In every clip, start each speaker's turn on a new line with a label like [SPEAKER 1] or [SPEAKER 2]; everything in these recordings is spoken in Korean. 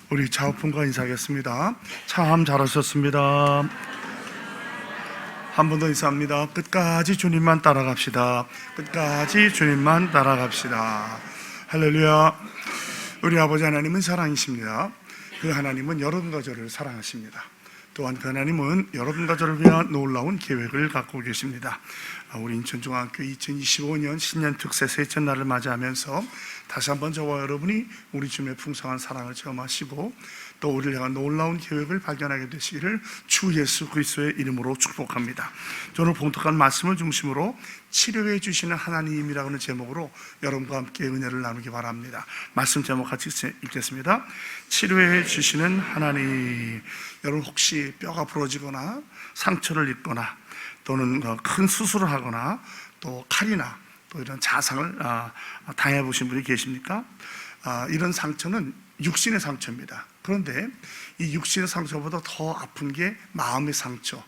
[SPEAKER 1] 우리 자우풍과 인사하겠습니다. 참 잘하셨습니다. 한 번 더 인사합니다. 끝까지 주님만 따라갑시다. 끝까지 주님만 따라갑시다. 할렐루야. 우리 아버지 하나님은 사랑이십니다. 그 하나님은 여러분과 저를 사랑하십니다. 또한 그 하나님은 여러분과 저를 위한 놀라운 계획을 갖고 계십니다. 우리 인천중앙학교 2025년 신년 특세 셋째 날을 맞이하면서 다시 한번 저와 여러분이 우리 주님의 풍성한 사랑을 체험하시고 또 우리를 향한 놀라운 계획을 발견하게 되시기를 주 예수 그리스도의 이름으로 축복합니다. 저는 봉독한 말씀을 중심으로 치료해 주시는 하나님이라고 하는 제목으로 여러분과 함께 은혜를 나누기 바랍니다. 말씀 제목 같이 읽겠습니다. 치료해 주시는 하나님. 여러분 혹시 뼈가 부러지거나 상처를 입거나 또는 큰 수술을 하거나 또 칼이나 또 이런 자상을 당해보신 분이 계십니까? 이런 상처는 육신의 상처입니다. 그런데 이 육신의 상처보다 더 아픈 게 마음의 상처,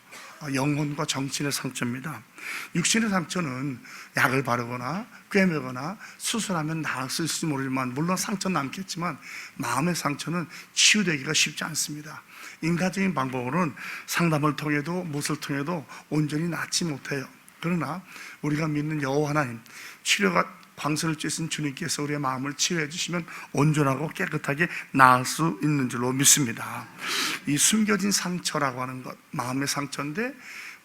[SPEAKER 1] 영혼과 정신의 상처입니다. 육신의 상처는 약을 바르거나 꿰매거나 수술하면 나을 수 있을지 모르지만 물론 상처는 남겠지만 마음의 상처는 치유되기가 쉽지 않습니다. 인간적인 방법으로는 상담을 통해도 무엇을 통해도 온전히 낫지 못해요. 그러나 우리가 믿는 여호와 하나님, 치료가 광선을 쬐신 주님께서 우리의 마음을 치유해 주시면 온전하고 깨끗하게 나을 수 있는 줄로 믿습니다. 이 숨겨진 상처라고 하는 것, 마음의 상처인데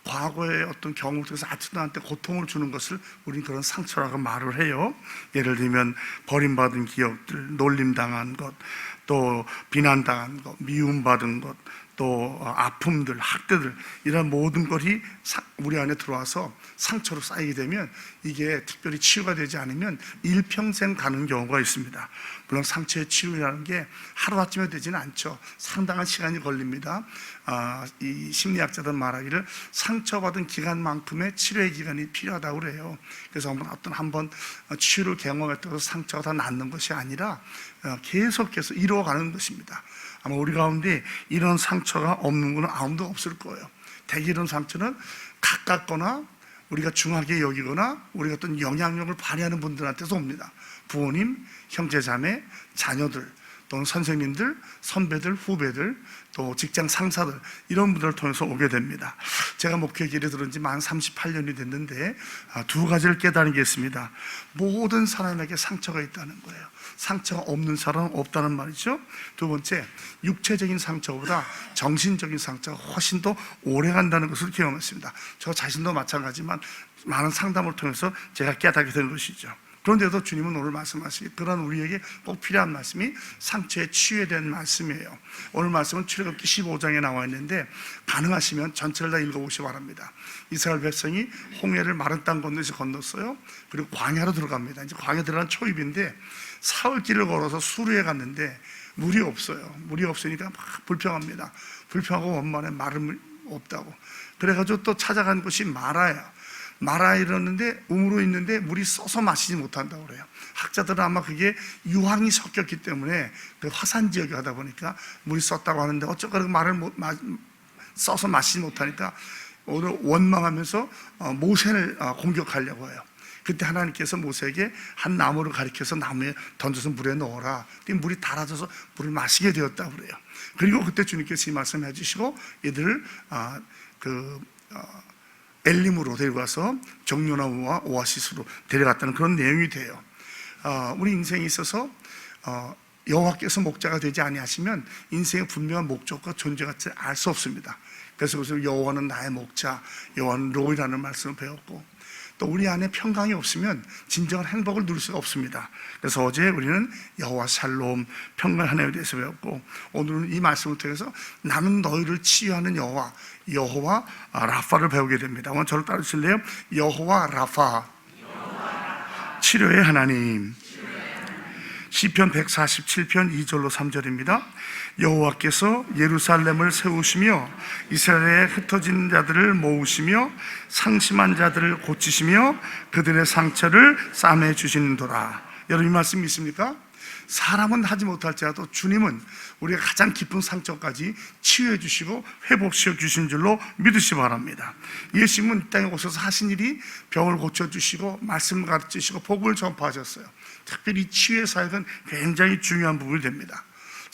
[SPEAKER 1] 과거의 어떤 경험을 통해서 아직도 나한테 고통을 주는 것을 우리는 그런 상처라고 말을 해요. 예를 들면 버림받은 기억들, 놀림당한 것, 또 비난당한 것, 미움받은 것, 또 아픔들, 학대들, 이런 모든 것이 우리 안에 들어와서 상처로 쌓이게 되면 이게 특별히 치유가 되지 않으면 일평생 가는 경우가 있습니다. 물론 상처의 치유라는 게 하루아침에 되지는 않죠. 상당한 시간이 걸립니다. 이 심리학자들 말하기를 상처받은 기간만큼의 치료의 기간이 필요하다고 그래요. 그래서 한번 치유를 경험했다고 해서 상처가 다 낫는 것이 아니라 계속해서 이루어가는 것입니다. 아마 우리 가운데 이런 상처가 없는 분은 아무도 없을 거예요. 대개 이런 상처는 가깝거나 우리가 중하게 여기거나 우리가 어떤 영향력을 발휘하는 분들한테서 옵니다. 부모님, 형제자매, 자녀들 또는 선생님들, 선배들, 후배들, 또 직장 상사들, 이런 분들을 통해서 오게 됩니다. 제가 목회 길에 들은 지 만 38년이 됐는데 두 가지를 깨달은 게 있습니다. 모든 사람에게 상처가 있다는 거예요. 상처가 없는 사람은 없다는 말이죠. 두 번째, 육체적인 상처보다 정신적인 상처가 훨씬 더 오래 간다는 것을 경험했습니다. 저 자신도 마찬가지지만 많은 상담을 통해서 제가 깨닫게 된 것이죠. 그런데도 주님은 오늘 말씀하시기 그런 우리에게 꼭 필요한 말씀이 상처의 치유에 대한 말씀이에요. 오늘 말씀은 출애굽기 15장에 나와 있는데 가능하시면 전체를 다 읽어보시기 바랍니다. 이스라엘 백성이 홍해를 마른 땅 건너서 건넜어요. 그리고 광야로 들어갑니다. 이제 광야 들어간 초입인데 사흘길을 걸어서 수르에 갔는데 물이 없어요. 물이 없으니까 막 불평합니다. 불평하고 원만에 마름이 없다고. 그래가지고 또 찾아간 곳이 마라예요. 마라에 이르렀는데 우물로 있는데 물이 써서 마시지 못한다고 그래요. 학자들은 아마 그게 유황이 섞였기 때문에 그 화산 지역에 하다 보니까 물이 썼다고 하는데 어쩌고 말을 써서 마시지 못하니까 오늘 원망하면서 모세를 공격하려고 해요. 그때 하나님께서 모세에게 한 나무를 가리켜서 나무에 던져서 물에 넣어라. 물이 달아져서 물을 마시게 되었다고 그래요. 그리고 그때 주님께서 이 말씀을 해주시고 이들을 엘림으로 데려가서 정료나무와 오아시스로 데려갔다는 그런 내용이 돼요. 우리 인생에 있어서 여호와께서 목자가 되지 아니하시면 인생의 분명한 목적과 존재가 알 수 없습니다. 그래서 여호와는 나의 목자, 여호와는 로이라는 말씀을 배웠고 또 우리 안에 평강이 없으면 진정한 행복을 누릴 수가 없습니다. 그래서 어제 우리는 여호와 샬롬, 평강 하나님에 대해서 배웠고 오늘은 이 말씀을 통해서 나는 너희를 치유하는 여호와 라파를 배우게 됩니다. 오늘 저를 따르실래요? 여호와 라파, 치료의 하나님. 시편 147편 2절로 3절입니다. 여호와께서 예루살렘을 세우시며 이스라엘에 흩어진 자들을 모으시며 상심한 자들을 고치시며 그들의 상처를 싸매 주시는도다. 여러분 이 말씀 믿습니까? 사람은 하지 못할지라도 주님은 우리가 가장 깊은 상처까지 치유해 주시고 회복시켜 주신 줄로 믿으시기 바랍니다. 예수님은 이 땅에 오셔서 하신 일이 병을 고쳐주시고 말씀을 가르치시고 복음을 전파하셨어요. 특별히 치유의 사역은 굉장히 중요한 부분이 됩니다.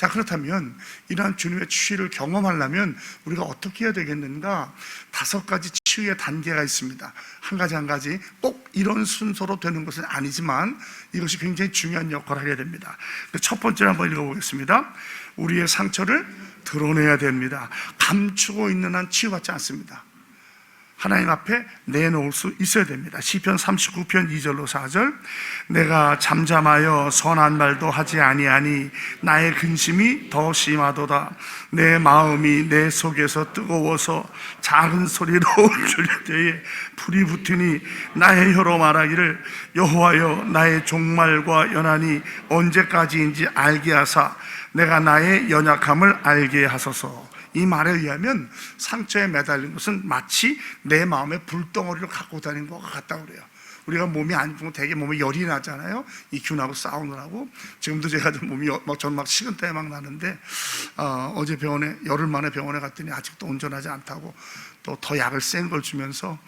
[SPEAKER 1] 자, 그렇다면 이러한 주님의 치유를 경험하려면 우리가 어떻게 해야 되겠는가? 5가지 치유의 단계가 있습니다. 한 가지 꼭 이런 순서로 되는 것은 아니지만 이것이 굉장히 중요한 역할을 하게 됩니다. 첫 번째로 한번 읽어보겠습니다. 우리의 상처를 드러내야 됩니다. 감추고 있는 한 치유받지 않습니다. 하나님 앞에 내놓을 수 있어야 됩니다. 시편 39편 2절로 4절. 내가 잠잠하여 선한 말도 하지 아니하니 나의 근심이 더 심하도다. 내 마음이 내 속에서 뜨거워서 작은 소리로 울릴 때에 불이 붙으니 나의 혀로 말하기를 여호와여 나의 종말과 연한이 언제까지인지 알게 하사 내가 나의 연약함을 알게 하소서. 이 말에 의하면 상처에 매달린 것은 마치 내 마음의 불덩어리를 갖고 다니는 것 같다고 그래요. 우리가 몸이 안 좋으면 되게 몸에 열이 나잖아요. 이 균하고 싸우느라고. 지금도 제가 좀 몸이 전 막 식은땀이 막 나는데 어제 열흘 만에 병원에 갔더니 아직도 온전하지 않다고 또 더 약을 센 걸 주면서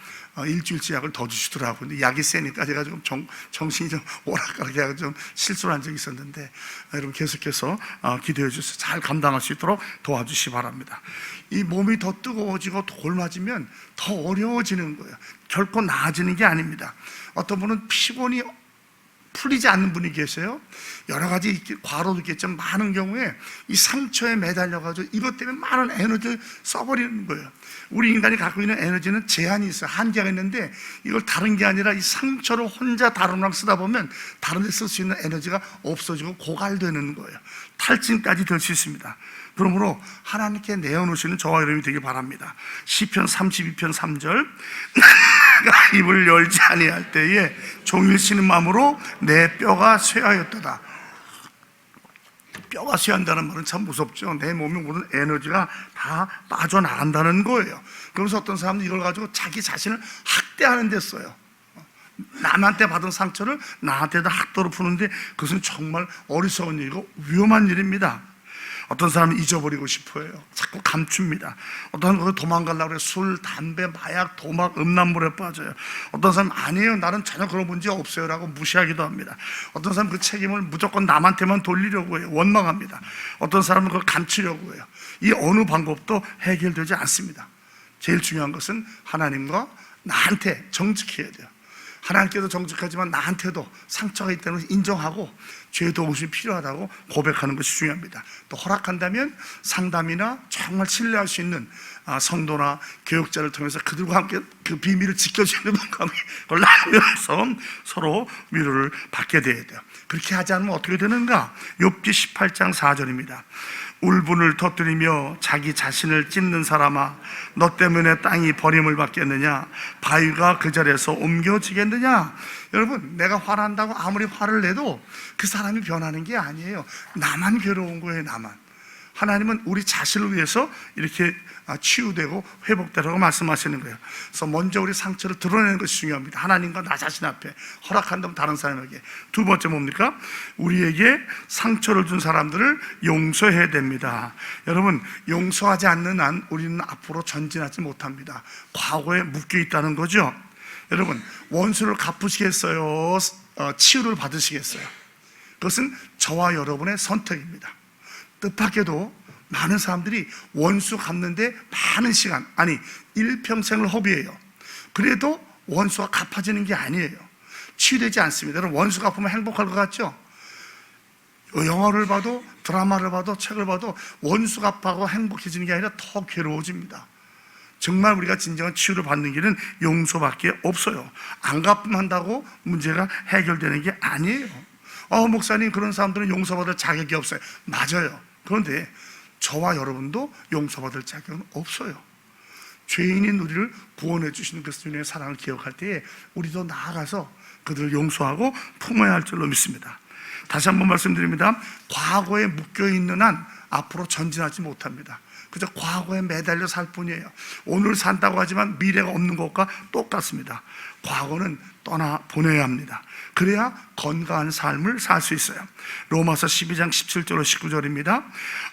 [SPEAKER 1] 일주일치 약을 더 주시더라고요. 근데 약이 세니까 제가 좀 정신이 좀 오락가락해서 좀 실수를 한 적이 있었는데 여러분 계속해서 기도해 주셔서 잘 감당할 수 있도록 도와주시기 바랍니다. 이 몸이 더 뜨거워지고 돌 맞으면 더 어려워지는 거예요. 결코 나아지는 게 아닙니다. 어떤 분은 피곤이 풀리지 않는 분이 계세요. 여러 가지 과로도 있겠지만 많은 경우에 이 상처에 매달려가지고 이것 때문에 많은 에너지를 써버리는 거예요. 우리 인간이 갖고 있는 에너지는 제한이 있어요. 한계가 있는데 이걸 다른 게 아니라 이 상처를 혼자 다루느라 쓰다 보면 다른 데 쓸 수 있는 에너지가 없어지고 고갈되는 거예요. 탈진까지 될 수 있습니다. 그러므로 하나님께 내어놓으시는 저와 여러분이 되길 바랍니다. 시편 32편 3절. 내가 입을 열지 아니할 때에 종일 쉬는 마음으로 내 뼈가 쇠하였도다. 뼈가 쇠한다는 말은 참 무섭죠. 내 몸에 모든 에너지가 다 빠져나간다는 거예요. 그러면서 어떤 사람은 이걸 가지고 자기 자신을 학대하는 데 써요. 남한테 받은 상처를 나한테도 학도로 푸는데 그것은 정말 어리석은 일이고 위험한 일입니다. 어떤 사람은 잊어버리고 싶어요. 자꾸 감춥니다. 어떤 사람은 도망가려고 그래요. 술, 담배, 마약, 도박, 음란물에 빠져요. 어떤 사람은 아니에요, 나는 전혀 그런 문제 없어요 라고 무시하기도 합니다. 어떤 사람은 그 책임을 무조건 남한테만 돌리려고 해요. 원망합니다. 어떤 사람은 그걸 감추려고 해요. 이 어느 방법도 해결되지 않습니다. 제일 중요한 것은 하나님과 나한테 정직해야 돼요. 하나님께도 정직하지만 나한테도 상처가 있다는 것을 인정하고 죄 도우심이 필요하다고 고백하는 것이 중요합니다. 또 허락한다면 상담이나 정말 신뢰할 수 있는 성도나 교육자를 통해서 그들과 함께 그 비밀을 지켜주는 걸 나누면서 서로 위로를 받게 돼야 돼요. 그렇게 하지 않으면 어떻게 되는가? 욥기 18장 4절입니다. 울분을 터뜨리며 자기 자신을 찢는 사람아, 너 때문에 땅이 버림을 받겠느냐? 바위가 그 자리에서 옮겨지겠느냐? 여러분, 내가 화난다고 아무리 화를 내도 그 사람이 변하는 게 아니에요. 나만 괴로운 거예요, 나만. 하나님은 우리 자신을 위해서 이렇게 치유되고 회복되라고 말씀하시는 거예요. 그래서 먼저 우리 상처를 드러내는 것이 중요합니다. 하나님과 나 자신 앞에 허락한다면 다른 사람에게. 두 번째 뭡니까? 우리에게 상처를 준 사람들을 용서해야 됩니다. 여러분, 용서하지 않는 한 우리는 앞으로 전진하지 못합니다. 과거에 묶여 있다는 거죠. 여러분, 원수를 갚으시겠어요? 치유를 받으시겠어요? 그것은 저와 여러분의 선택입니다. 뜻밖에도 많은 사람들이 원수 갚는데 많은 시간, 아니 일평생을 허비해요. 그래도 원수가 갚아지는 게 아니에요. 치유되지 않습니다. 여러분, 원수 갚으면 행복할 것 같죠? 영화를 봐도 드라마를 봐도 책을 봐도 원수 갚아고 행복해지는 게 아니라 더 괴로워집니다. 정말 우리가 진정한 치유를 받는 길은 용서밖에 없어요. 안 갚으면 한다고 문제가 해결되는 게 아니에요. 목사님, 그런 사람들은 용서받을 자격이 없어요. 맞아요. 그런데 저와 여러분도 용서받을 자격은 없어요. 죄인인 우리를 구원해 주시는 그 주님의 사랑을 기억할 때에 우리도 나아가서 그들을 용서하고 품어야 할 줄로 믿습니다. 다시 한번 말씀드립니다. 과거에 묶여있는 한 앞으로 전진하지 못합니다. 그저 과거에 매달려 살 뿐이에요. 오늘 산다고 하지만 미래가 없는 것과 똑같습니다. 과거는 떠나보내야 합니다. 그래야 건강한 삶을 살 수 있어요. 로마서 12장 17절로 19절입니다.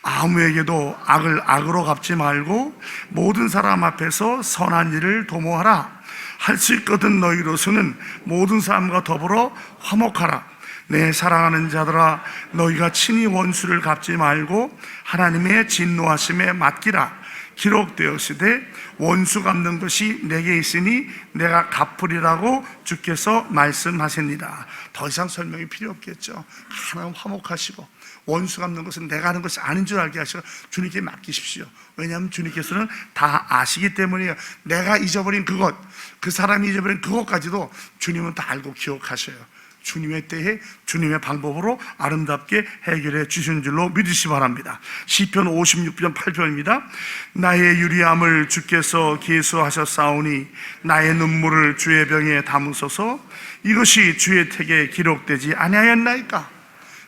[SPEAKER 1] 아무에게도 악을 악으로 갚지 말고 모든 사람 앞에서 선한 일을 도모하라. 할 수 있거든 너희로서는 모든 사람과 더불어 화목하라. 내 사랑하는 자들아, 너희가 친히 원수를 갚지 말고 하나님의 진노하심에 맡기라. 기록되었으되 원수 갚는 것이 내게 있으니 내가 갚으리라고 주께서 말씀하십니다. 더 이상 설명이 필요 없겠죠. 하나님 화목하시고 원수 갚는 것은 내가 하는 것이 아닌 줄 알게 하시고 주님께 맡기십시오. 왜냐하면 주님께서는 다 아시기 때문이에요. 내가 잊어버린 그것, 그 사람이 잊어버린 그것까지도 주님은 다 알고 기억하셔요. 주님의 때에 주님의 방법으로 아름답게 해결해 주신 줄로 믿으시 바랍니다. 시편 56편 8편입니다. 나의 유리함을 주께서 계수하셨사오니 나의 눈물을 주의 병에 담으소서. 이것이 주의 택에 기록되지 아니하였나이까.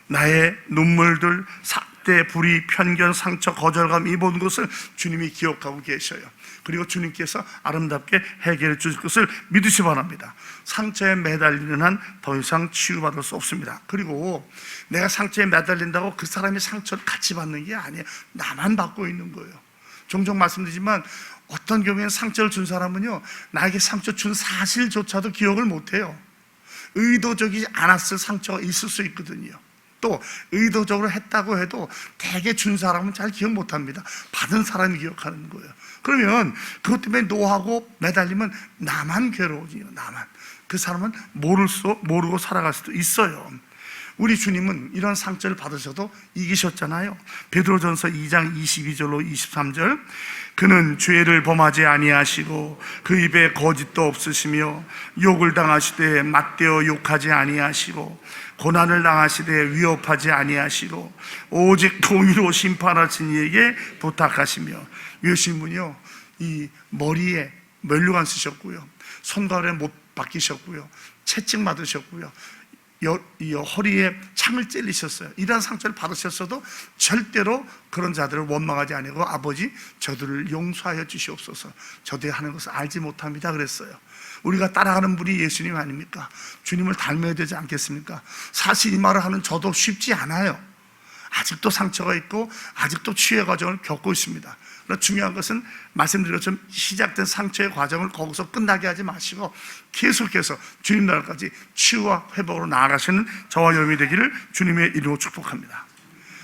[SPEAKER 1] 나의 눈물들, 삭대, 불의, 편견, 상처, 거절감 입은 것을 주님이 기억하고 계셔요. 그리고 주님께서 아름답게 해결해 주실 것을 믿으시 바랍니다. 상처에 매달리는 한 더 이상 치유받을 수 없습니다. 그리고 내가 상처에 매달린다고 그 사람이 상처를 같이 받는 게 아니에요. 나만 받고 있는 거예요. 종종 말씀드리지만 어떤 경우에는 상처를 준 사람은요, 나에게 상처 준 사실조차도 기억을 못해요. 의도적이지 않았을 상처가 있을 수 있거든요. 또 의도적으로 했다고 해도 대개 준 사람은 잘 기억 못합니다. 받은 사람이 기억하는 거예요. 그러면 그것 때문에 노하고 매달리면 나만 괴로워지요. 나만. 그 사람은 모르고 살아갈 수도 있어요. 우리 주님은 이런 상처를 받으셔도 이기셨잖아요. 베드로전서 2장 22절로 23절, 그는 죄를 범하지 아니하시고 그 입에 거짓도 없으시며 욕을 당하시되 맞대어 욕하지 아니하시고 고난을 당하시되 위협하지 아니하시고 오직 공의로 심판하신 이에게 부탁하시며, 예수님 분이요, 이 머리에 면류관 쓰셨고요, 손가락에 못 박히셨고요, 채찍 맞으셨고요, 이 허리에 창을 찔리셨어요. 이러한 상처를 받으셨어도 절대로 그런 자들을 원망하지 아니고 아버지 저들을 용서하여 주시옵소서. 저들이 하는 것을 알지 못합니다 그랬어요. 우리가 따라가는 분이 예수님 아닙니까? 주님을 닮아야 되지 않겠습니까? 사실 이 말을 하는 저도 쉽지 않아요. 아직도 상처가 있고 아직도 치유의 과정을 겪고 있습니다. 그러나 중요한 것은 말씀드린 것처럼 시작된 상처의 과정을 거기서 끝나게 하지 마시고 계속해서 주님 나라까지 치유와 회복으로 나아가시는 저와 여러분이 되기를 주님의 이름으로 축복합니다.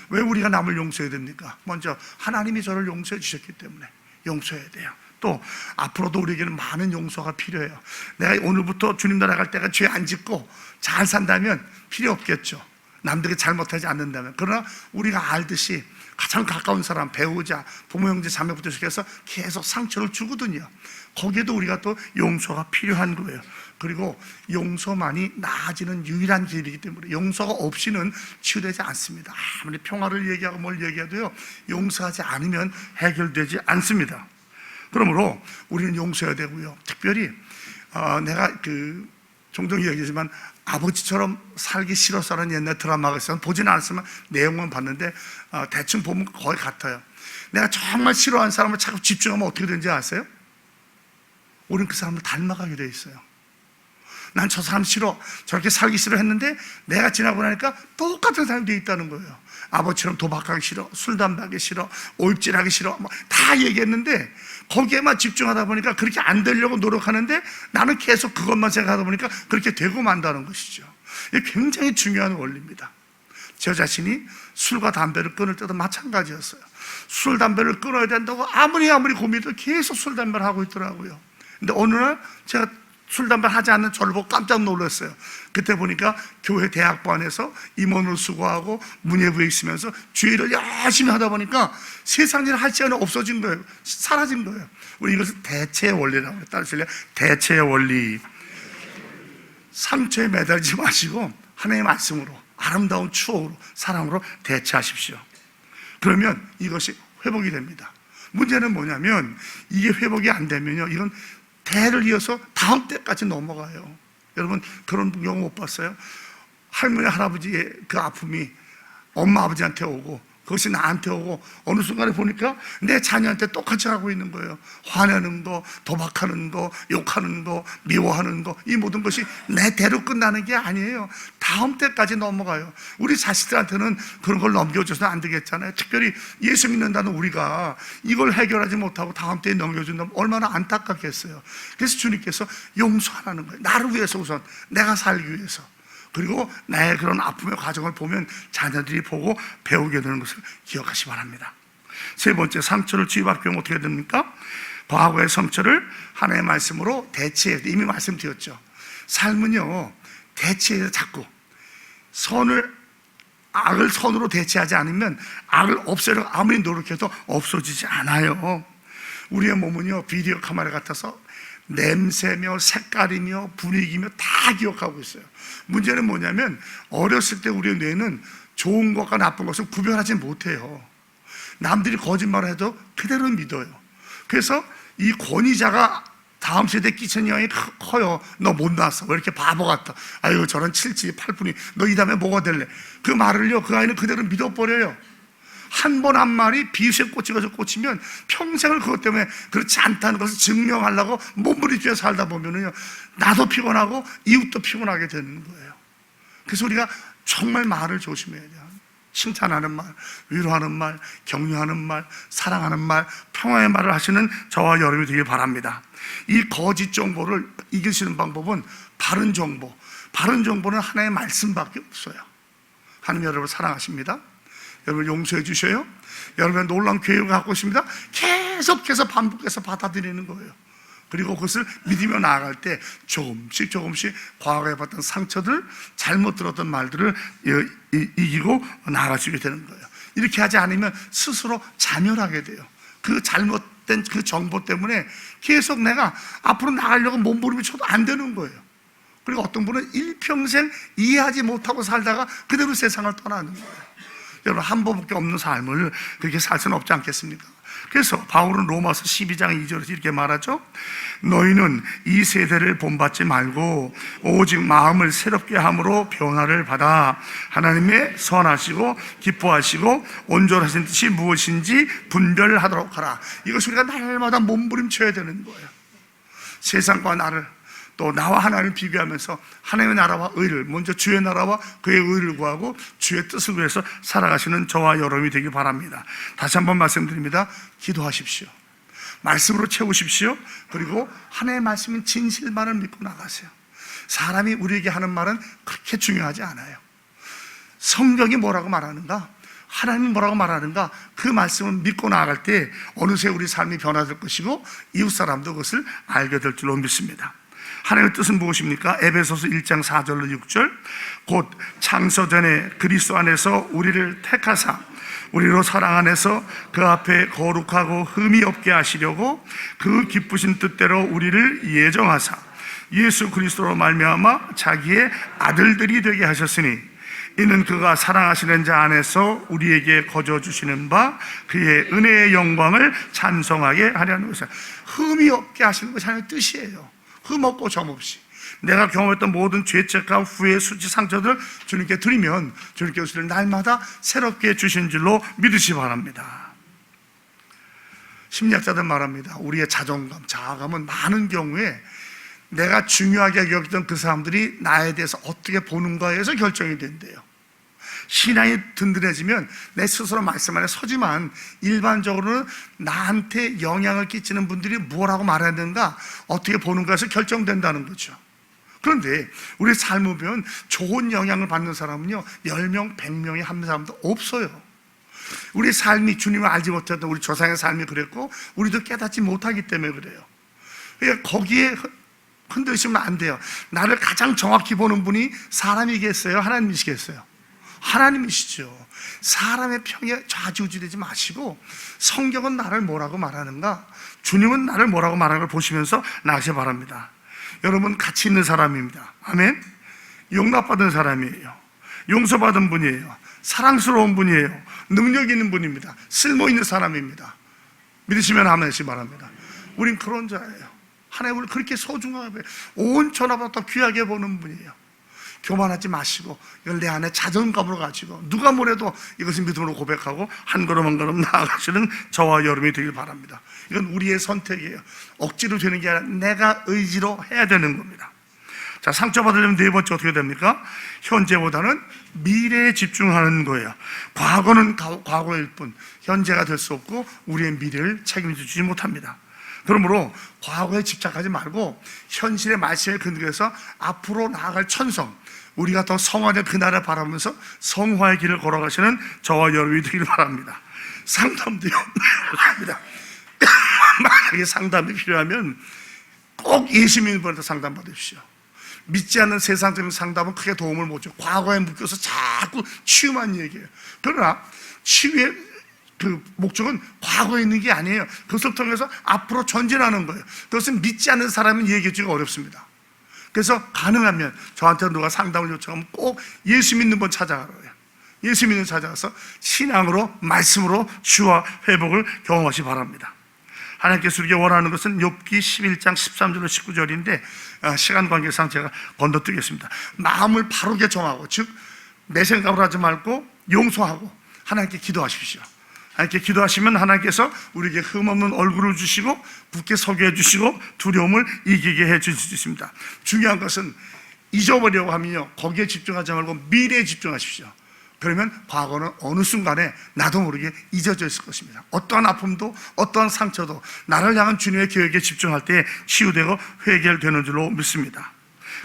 [SPEAKER 1] 왜 우리가 남을 용서해야 됩니까? 먼저 하나님이 저를 용서해 주셨기 때문에 용서해야 돼요. 또 앞으로도 우리에게는 많은 용서가 필요해요. 내가 오늘부터 주님 나라 갈 때가 죄 안 짓고 잘 산다면 필요 없겠죠. 남들이 잘못하지 않는다면. 그러나 우리가 알듯이 가장 가까운 사람, 배우자, 부모, 형제, 자매부터 시작해서 계속 상처를 주거든요. 거기에도 우리가 또 용서가 필요한 거예요. 그리고 용서만이 나아지는 유일한 길이기 때문에 용서가 없이는 치유되지 않습니다. 아무리 평화를 얘기하고 뭘 얘기해도요, 용서하지 않으면 해결되지 않습니다. 그러므로 우리는 용서해야 되고요. 특별히 내가 종종 얘기하지만 아버지처럼 살기 싫어서라는 옛날 드라마가 있어서 보지는 않았지만 내용만 봤는데 대충 보면 거의 같아요. 내가 정말 싫어하는 사람을 자꾸 집중하면 어떻게 되는지 아세요? 우리는 그 사람을 닮아가게 돼 있어요. 난 저 사람 싫어, 저렇게 살기 싫어 했는데 내가 지나고 나니까 똑같은 사람이 돼 있다는 거예요. 아버지처럼 도박하기 싫어, 술 담배하기 싫어, 오입질하기 싫어, 다 얘기했는데 거기에만 집중하다 보니까 그렇게 안 되려고 노력하는데 나는 계속 그것만 생각하다 보니까 그렇게 되고 만다는 것이죠. 이게 굉장히 중요한 원리입니다. 저 자신이 술과 담배를 끊을 때도 마찬가지였어요. 술, 담배를 끊어야 된다고 아무리 고민해도 계속 술, 담배를 하고 있더라고요. 근데 어느 날 제가 술, 담배를 하지 않는 저를 보고 깜짝 놀랐어요. 그때 보니까 교회 대학부 안에서 임원으로 수고하고 문예부에 있으면서 주일을 열심히 하다 보니까 세상 일 할 시간이 없어진 거예요. 사라진 거예요. 우리 이것을 대체의 원리라고 해요. 따르실래요? 대체의 원리. 상처에 매달리지 마시고 하나님의 말씀으로, 아름다운 추억으로, 사랑으로 대체하십시오. 그러면 이것이 회복이 됩니다. 문제는 뭐냐면 이게 회복이 안 되면요, 이건 대를 이어서 다음 때까지 넘어가요. 여러분 그런 경우 못 봤어요? 할머니 할아버지의 그 아픔이 엄마 아버지한테 오고 그것이 나한테 오고 어느 순간에 보니까 내 자녀한테 똑같이 하고 있는 거예요. 화내는 거, 도박하는 거, 욕하는 거, 미워하는 거, 이 모든 것이 내 대로 끝나는 게 아니에요. 다음 때까지 넘어가요. 우리 자식들한테는 그런 걸 넘겨줘서는 안 되겠잖아요. 특별히 예수 믿는다는 우리가 이걸 해결하지 못하고 다음 때에 넘겨준다면 얼마나 안타깝겠어요. 그래서 주님께서 용서하라는 거예요. 나를 위해서 우선, 내가 살기 위해서. 그리고 나의 그런 아픔의 과정을 보면 자녀들이 보고 배우게 되는 것을 기억하시기 바랍니다. 세 번째, 상처를 치유받기 위해 어떻게 됩니까? 과거의 상처를 하나님의 말씀으로 대체해야 돼. 이미 말씀드렸죠. 삶은요, 대체해서 자꾸 악을 선으로 대체하지 않으면 악을 없애려고 아무리 노력해도 없어지지 않아요. 우리의 몸은요, 비디오 카메라 같아서 냄새며 색깔이며 분위기며 다 기억하고 있어요. 문제는 뭐냐면 어렸을 때 우리의 뇌는 좋은 것과 나쁜 것을 구별하지 못해요. 남들이 거짓말을 해도 그대로 믿어요. 그래서 이 권위자가 다음 세대에 끼치는 영향이 커요. 너 못 나왔어. 왜 이렇게 바보 같다. 아유, 저런 7지 8분이 너 이 다음에 뭐가 될래? 그 말을요, 그 아이는 그대로 믿어버려요. 한 번 한 말이 비유에 꽂히면 평생을 그것 때문에 그렇지 않다는 것을 증명하려고 몸부림치며 살다 보면은요, 나도 피곤하고 이웃도 피곤하게 되는 거예요. 그래서 우리가 정말 말을 조심해야 돼요. 칭찬하는 말, 위로하는 말, 격려하는 말, 사랑하는 말, 평화의 말을 하시는 저와 여러분이 되길 바랍니다. 이 거짓 정보를 이기시는 방법은 바른 정보. 바른 정보는 하나의 말씀밖에 없어요. 하나님 여러분을 사랑하십니다. 여러분 용서해 주셔요. 여러분의 놀라운 계획을 갖고 있습니다. 계속해서 반복해서 받아들이는 거예요. 그리고 그것을 믿으며 나아갈 때 조금씩 과거에 받던 상처들, 잘못 들었던 말들을 이기고 나아갈 수 있게 되는 거예요. 이렇게 하지 않으면 스스로 자멸하게 돼요. 그 잘못된 그 정보 때문에 계속 내가 앞으로 나가려고 몸부림을 쳐도 안 되는 거예요. 그리고 어떤 분은 일평생 이해하지 못하고 살다가 그대로 세상을 떠나는 거예요. 여러분, 한 번밖에 없는 삶을 그렇게 살 수는 없지 않겠습니까? 그래서 바울은 로마서 12장 2절에서 이렇게 말하죠. 너희는 이 세대를 본받지 말고 오직 마음을 새롭게 함으로 변화를 받아 하나님의 선하시고 기뻐하시고 온전하신 뜻이 무엇인지 분별하도록 하라. 이것을 우리가 날마다 몸부림쳐야 되는 거예요. 세상과 나를, 또 나와 하나님을 비교하면서 하나님의 나라와 의를, 먼저 주의 나라와 그의 의를 구하고 주의 뜻을 위해서 살아가시는 저와 여러분이 되길 바랍니다. 다시 한번 말씀드립니다. 기도하십시오. 말씀으로 채우십시오. 그리고 하나님의 말씀인 진실만을 믿고 나가세요. 사람이 우리에게 하는 말은 그렇게 중요하지 않아요. 성경이 뭐라고 말하는가, 하나님이 뭐라고 말하는가, 그 말씀을 믿고 나아갈 때 어느새 우리 삶이 변화될 것이고 이웃 사람도 그것을 알게 될 줄로 믿습니다. 하나님의 뜻은 무엇입니까? 에베소서 1장 4절로 6절, 곧 창세전에 그리스도 안에서 우리를 택하사 우리로 사랑 안에서 그 앞에 거룩하고 흠이 없게 하시려고 그 기쁘신 뜻대로 우리를 예정하사 예수 그리스도로 말미암아 자기의 아들들이 되게 하셨으니 이는 그가 사랑하시는 자 안에서 우리에게 거저 주시는 바 그의 은혜의 영광을 찬송하게 하려는 것이다. 흠이 없게 하시는 것이 하나님의 뜻이에요. 흠 없고 점 없이 내가 경험했던 모든 죄책과 후회, 수치, 상처들을 주님께 드리면 주님께 우리를 날마다 새롭게 주신 줄로 믿으시기 바랍니다. 심리학자들 말합니다. 우리의 자존감, 자아감은 많은 경우에 내가 중요하게 여겼던 그 사람들이 나에 대해서 어떻게 보는가에서 결정이 된대요. 신앙이 든든해지면 내 스스로 말씀 안에 서지만 일반적으로는 나한테 영향을 끼치는 분들이 뭐라고 말하는가, 어떻게 보는가에서 결정된다는 거죠. 그런데 우리 삶을 보면 좋은 영향을 받는 사람은요 10명, 100명이 한 사람도 없어요. 우리 삶이 주님을 알지 못했던 우리 조상의 삶이 그랬고 우리도 깨닫지 못하기 때문에 그래요. 그러니까 거기에 흔들리시면 안 돼요. 나를 가장 정확히 보는 분이 사람이겠어요? 하나님이시겠어요? 하나님이시죠. 사람의 평에 좌지우지되지 마시고 성경은 나를 뭐라고 말하는가, 주님은 나를 뭐라고 말하는 걸 보시면서 나가시기 바랍니다. 여러분 가치 있는 사람입니다. 아멘. 용납받은 사람이에요. 용서받은 분이에요. 사랑스러운 분이에요. 능력 있는 분입니다. 쓸모 있는 사람입니다. 믿으시면 아멘 하시기 바랍니다. 우린 그런 자예요. 하나님을 그렇게 소중하게, 온 천하보다 더 귀하게 보는 분이에요. 교만하지 마시고 이걸 내 안에 자존감으로 가지고 누가 뭐래도 이것을 믿음으로 고백하고 한 걸음 한 걸음 나아가시는 저와 여러분이 되길 바랍니다. 이건 우리의 선택이에요. 억지로 되는 게 아니라 내가 의지로 해야 되는 겁니다. 자, 상처받으려면 네 번째 어떻게 됩니까? 현재보다는 미래에 집중하는 거예요. 과거는 과거일 뿐 현재가 될 수 없고 우리의 미래를 책임져 주지 못합니다. 그러므로 과거에 집착하지 말고 현실의 말씀에 근거해서 앞으로 나아갈 천성, 우리가 더 성화된 그날을 바라보면서 성화의 길을 걸어가시는 저와 여러분이 되기를 바랍니다. 상담도요. 합니다. 만약에 상담이 필요하면 꼭 예수 믿는 분한테 상담 받으십시오. 믿지 않는 세상적인 상담은 크게 도움을 못 줘요. 과거에 묶여서 자꾸 치유만 얘기해요. 그러나 치유의 그 목적은 과거에 있는 게 아니에요. 그것을 통해서 앞으로 전진하는 거예요. 그것은 믿지 않는 사람은 얘기해 주기가 어렵습니다. 그래서 가능하면 저한테 누가 상담을 요청하면 꼭 예수 믿는 분 찾아가라고요. 예수 믿는 찾아가서 신앙으로 말씀으로 치유와 회복을 경험하시기 바랍니다. 하나님께서 우리에게 원하는 것은 욥기 11장 13절로 19절인데 시간 관계상 제가 건너뛰겠습니다. 마음을 바르게 정하고, 즉 내 생각을 하지 말고 용서하고 하나님께 기도하십시오. 하나님께 기도하시면 하나님께서 우리에게 흠없는 얼굴을 주시고 굳게 서게 해주시고 두려움을 이기게 해주실 수 있습니다. 중요한 것은 잊어버리려고 하면요, 거기에 집중하지 말고 미래에 집중하십시오. 그러면 과거는 어느 순간에 나도 모르게 잊어져 있을 것입니다. 어떠한 아픔도 어떠한 상처도 나를 향한 주님의 계획에 집중할 때 치유되고 해결되는 줄로 믿습니다.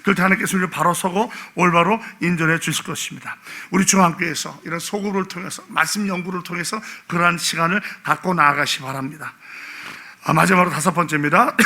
[SPEAKER 1] 그럴 때 하나님께서 우리를 바로 서고 올바로 인도해 주실 것입니다. 우리 중앙교회에서 이런 소그룹을 통해서, 말씀 연구를 통해서 그러한 시간을 갖고 나아가시 바랍니다. 마지막으로 5번째입니다.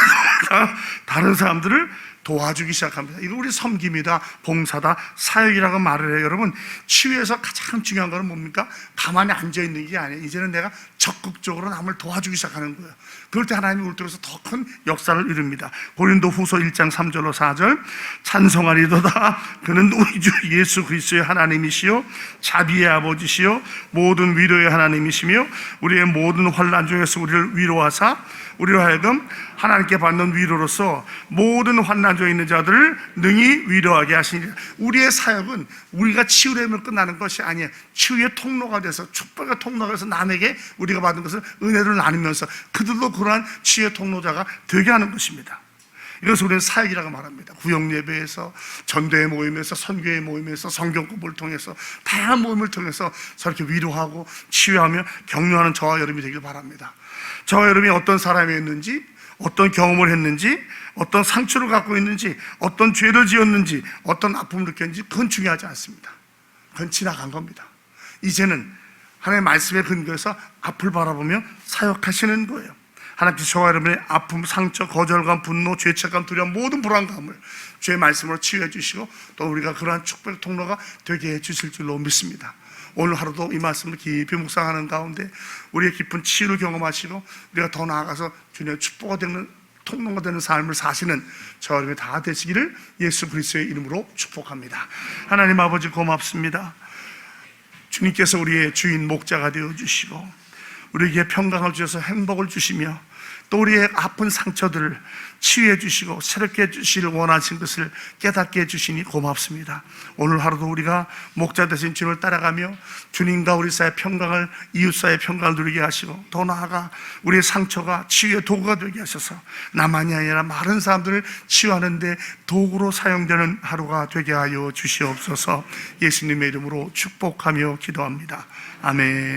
[SPEAKER 1] 다른 사람들을 도와주기 시작합니다. 이거 우리 섬김이다, 봉사다, 사역이라고 말을 해요. 여러분, 치유에서 가장 중요한 건 뭡니까? 가만히 앉아있는 게 아니에요. 이제는 내가 적극적으로 남을 도와주기 시작하는 거예요. 그럴 때 하나님이 우리 통해서 더 큰 역사를 이룹니다. 고린도 후서 1장 3절로 4절, 찬송하리도다 그는 우리 주 예수 그리스도의 하나님이시요 자비의 아버지시요 모든 위로의 하나님이시며 우리의 모든 환난 중에서 우리를 위로하사 우리로 하여금 하나님께 받는 위로로서 모든 환난 중에 있는 자들을 능히 위로하게 하시니라. 우리의 사역은 우리가 치유되면 끝나는 것이 아니에요. 치유의 통로가 돼서, 축복의 통로가 돼서 남에게 우리가 받은 것을 은혜를 나누면서 그들도 그러한 치유의 통로자가 되게 하는 것입니다. 이것을 우리는 사역이라고 말합니다. 구역예배에서, 전도의 모임에서, 선교의 모임에서, 성경공부를 통해서, 다양한 모임을 통해서 저렇게 위로하고 치유하며 격려하는 저와 여러분이 되길 바랍니다. 저와 여러분이 어떤 사람이었는지, 어떤 경험을 했는지, 어떤 상처를 갖고 있는지, 어떤 죄를 지었는지, 어떤 아픔을 느꼈는지 그건 중요하지 않습니다. 그건 지나간 겁니다. 이제는 하나님의 말씀에 근거해서 앞을 바라보며 사역하시는 거예요. 하나님께서 저와 여러분의 아픔, 상처, 거절감, 분노, 죄책감, 두려움, 모든 불안감을 주의 말씀으로 치유해 주시고 또 우리가 그러한 축복의 통로가 되게 해 주실 줄로 믿습니다. 오늘 하루도 이 말씀을 깊이 묵상하는 가운데 우리의 깊은 치유를 경험하시고 우리가 더 나아가서 주님의 축복가 되는 통로가 되는 삶을 사시는 저와 여러분이 다 되시기를 예수 그리스도의 이름으로 축복합니다. 하나님 아버지 고맙습니다. 주님께서 우리의 주인 목자가 되어주시고 우리에게 평강을 주셔서 행복을 주시며 또 우리의 아픈 상처들을 치유해 주시고 새롭게 해주시길 원하신 것을 깨닫게 해주시니 고맙습니다. 오늘 하루도 우리가 목자 되신 주님을 따라가며 주님과 우리 사이의 평강을, 이웃 사이의 평강을 누리게 하시고 더 나아가 우리의 상처가 치유의 도구가 되게 하셔서 나만이 아니라 많은 사람들을 치유하는 데 도구로 사용되는 하루가 되게 하여 주시옵소서. 예수님의 이름으로 축복하며 기도합니다. 아멘.